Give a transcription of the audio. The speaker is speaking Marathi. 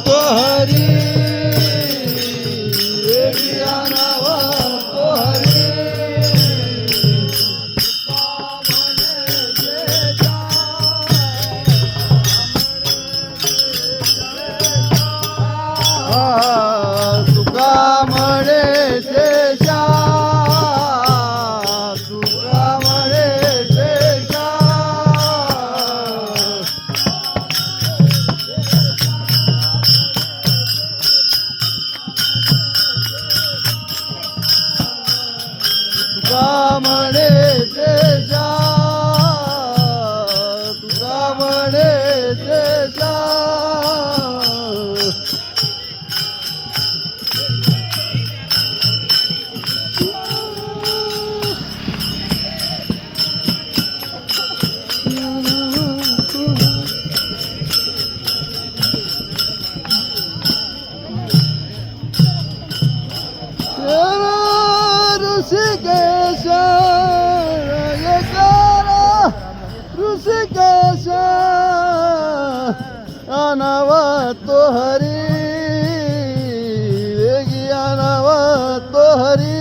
तो हरी तो हरी तुका म्हणे शेषा तुका म्हणे शेषा तुका म्हणे शेषा तुका म्हणे शेषा ऋषिकेश ऋषिकेश अनव तो हरी वेगी अनव तो हरी